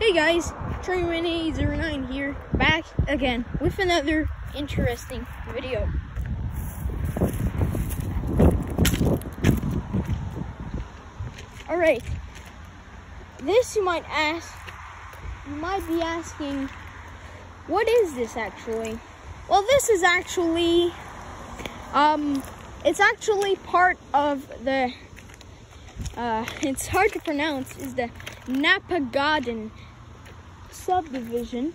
Hey guys, TrainRenee09 here, back again with another interesting video. Alright, this you might be asking, what is this actually? Well, this is actually, it's actually part of the, it's hard to pronounce, is the Napagadon subdivision.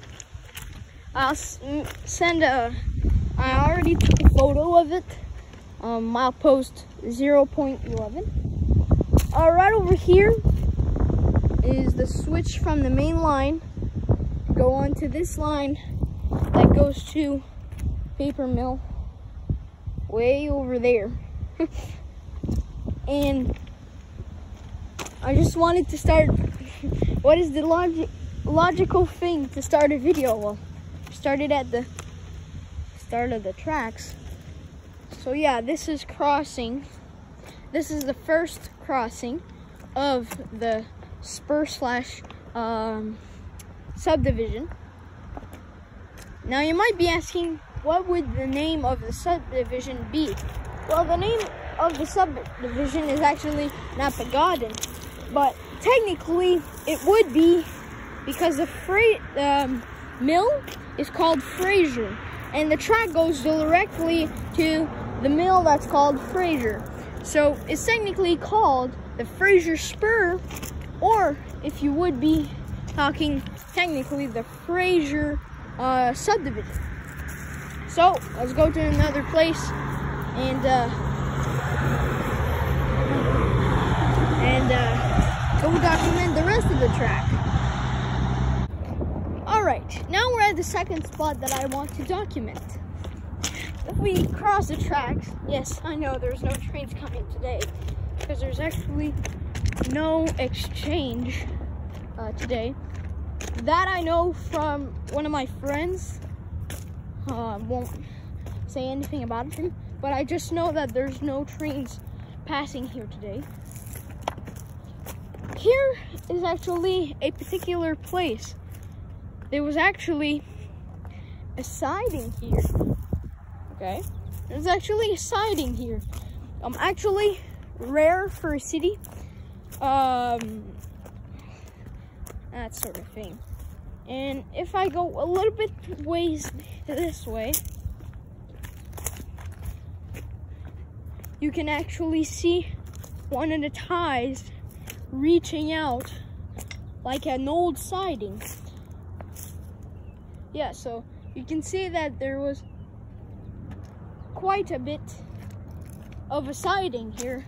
I already took a photo of it. Milepost 0.11. Right over here is the switch from the main line. Go on to this line that goes to paper mill way over there. And I just wanted to start. What is the logical thing to start a video? Well, started at the start of the tracks. So yeah, this is crossing. This is the first crossing of the spur slash subdivision. Now you might be asking, what would the name of the subdivision be? Well, the name of the subdivision is actually Napagadon, but technically it would be because the mill is called Fraser, and the track goes directly to the mill that's called Fraser. So it's technically called the Fraser Spur, or if you would be talking technically, the Fraser subdivision. So let's go to another place and go document the rest of the track. Alright, now we're at the second spot that I want to document. If we cross the tracks, yes, I know there's no trains coming today because there's actually no exchange today. That I know from one of my friends. Won't say anything about him, but I just know that there's no trains passing here today. Here is actually a particular place. There was actually a siding here. Okay, there's actually a siding here. Actually rare for a city. That sort of thing. And if I go a little bit ways this way, you can actually see one of the ties reaching out like an old siding. Yeah, so you can see that there was quite a bit of a siding here.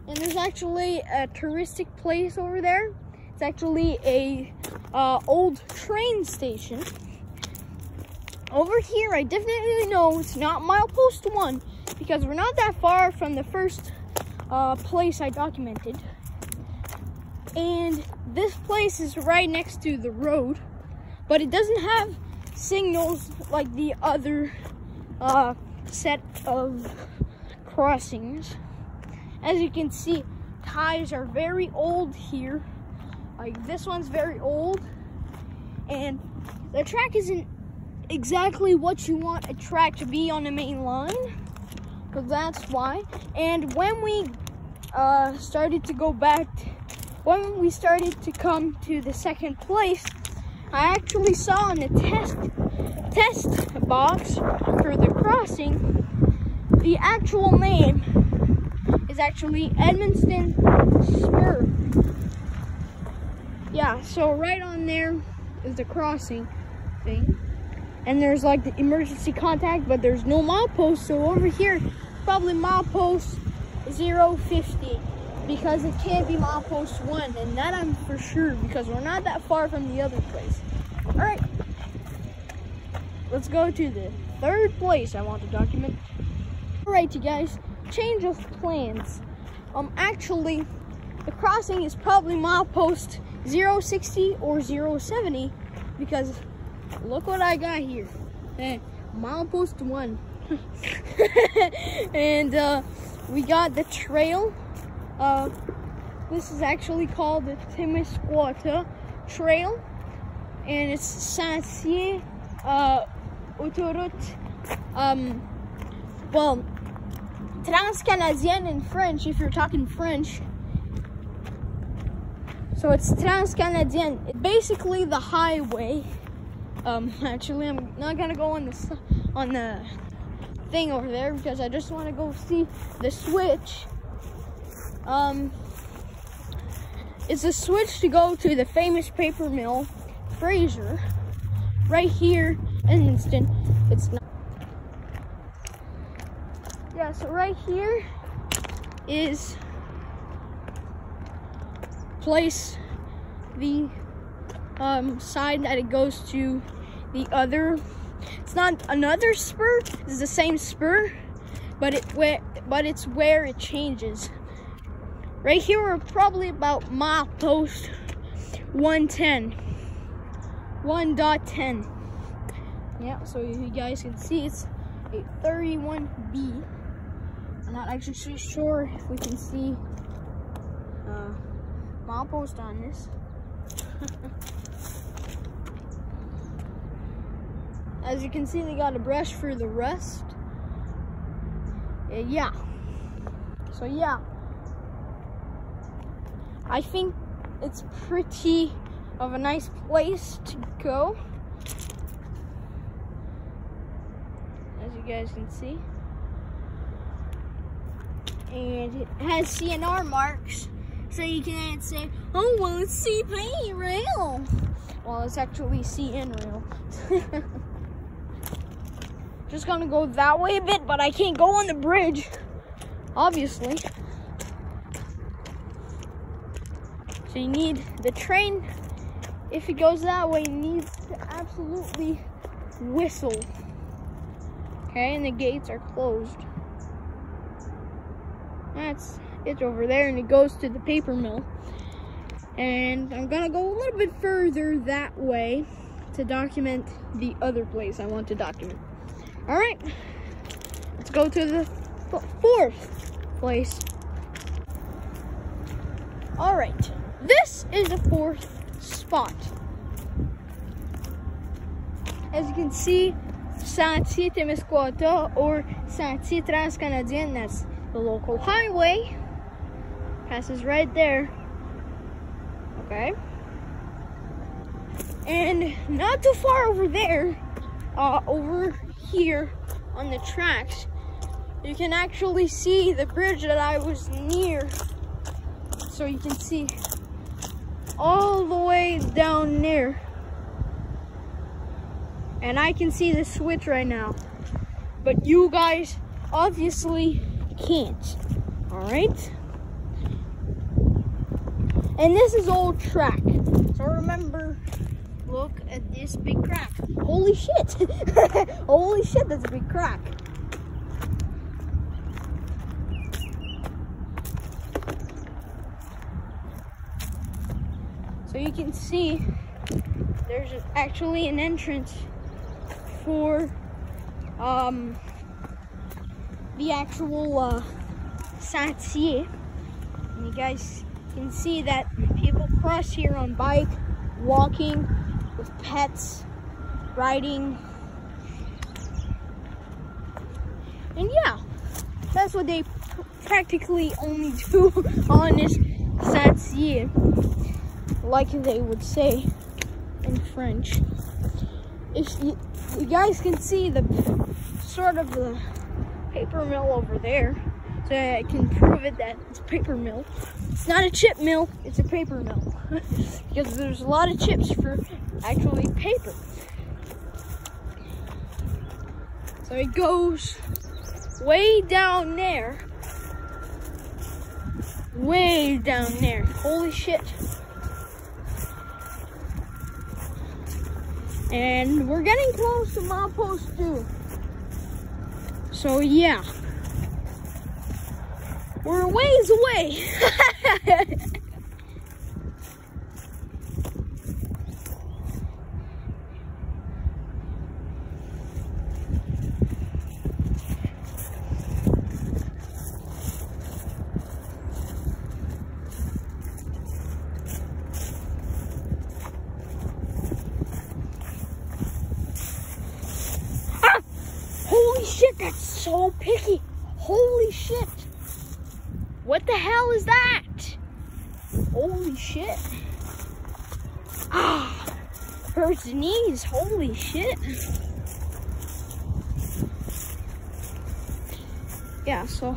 And there's actually a touristic place over there. It's actually a old train station. Over here, I definitely know it's not milepost 1 because we're not that far from the first place I documented. And this place is right next to the road, but it doesn't have signals like the other set of crossings. As you can see, ties are very old here. Like this one's very old, and the track isn't exactly what you want a track to be on the main line, because that's why. And when we started to go back, when we started to come to the second place, I actually saw in the test box for the crossing, the actual name is actually Edmundston Spur. Yeah, so right on there is the crossing thing. And there's like the emergency contact, but there's no milepost. So over here, probably milepost 050, because it can't be milepost 1. And that I'm for sure, because we're not that far from the other place. All right, let's go to the third place I want to document. All right, you guys, change of plans. Actually, the crossing is probably milepost 060 or 070, because look what I got here. Milepost 1. And we got the trail. This is actually called the Timisquata Trail. and it's Saint-Cyr Autoroute. Well, Transcanadienne in French, if you're talking French. So it's Transcanadienne. It's basically the highway. Actually, I'm not gonna go on the thing over there because I just want to go see the switch. It's a switch to go to the famous paper mill, Fraser. Right here in Inston. It's not. Yeah, so right here is place the side that it goes to the other. It's not another spur. It's the same spur, but it's where it changes. Right here, we're probably about milepost 110. 1.10. Yeah, so you guys can see it's a 31B. I'm not actually sure if we can see milepost on this. As you can see, they got a brush for the rust. Yeah. So yeah, I think it's pretty of a nice place to go, as you guys can see. And it has CNR marks, so you can't say, oh, well, it's CP rail. Well, it's actually CN rail. Just gonna go that way a bit, but I can't go on the bridge, obviously. So you need the train. If it goes that way, it needs to absolutely whistle. Okay, and the gates are closed. That's it over there, and it goes to the paper mill. And I'm gonna go a little bit further that way to document the other place I want to document. All right, let's go to the fourth place. All right, this is the fourth spot. As you can see, Saint-Cyr-Témiscouata, or Saint-Cyr Transcanadienne, that's the local highway, passes right there. Okay, and not too far over there, over here on the tracks, you can actually see the bridge that I was near. So you can see all the way down there, and I can see the switch right now, but you guys obviously can't. All right, and this is old track, so remember, look at this big crack. Holy shit. Holy shit, that's a big crack. So you can see there's actually an entrance for the actual Saint-Cyr. And you guys can see that people cross here on bike, walking, with pets, riding. And yeah, that's what they practically only do on this Saint-Cyr, like they would say in French. If you guys can see the sort of the paper mill over there, so I can prove it that it's a paper mill. It's not a chip mill, it's a paper mill. Because there's a lot of chips for actually paper. So it goes way down there. Way down there. Holy shit. And we're getting close to milepost 2. So yeah. We're a ways away. shit, that's so picky. Holy shit. What the hell is that? Holy shit. Ah, hurts the knees. Holy shit. Yeah, so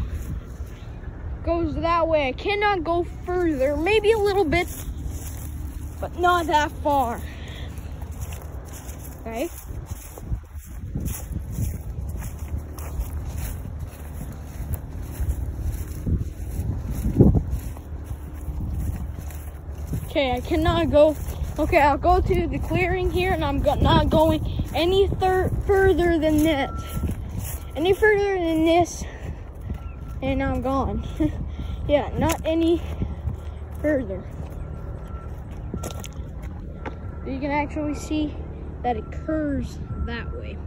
goes that way. I cannot go further. Maybe a little bit, but not that far. Okay. Okay, I cannot go. Okay, I'll go to the clearing here, and I'm not going any further than that. Any further than this, and I'm gone. Yeah, not any further. You can actually see that it curves that way.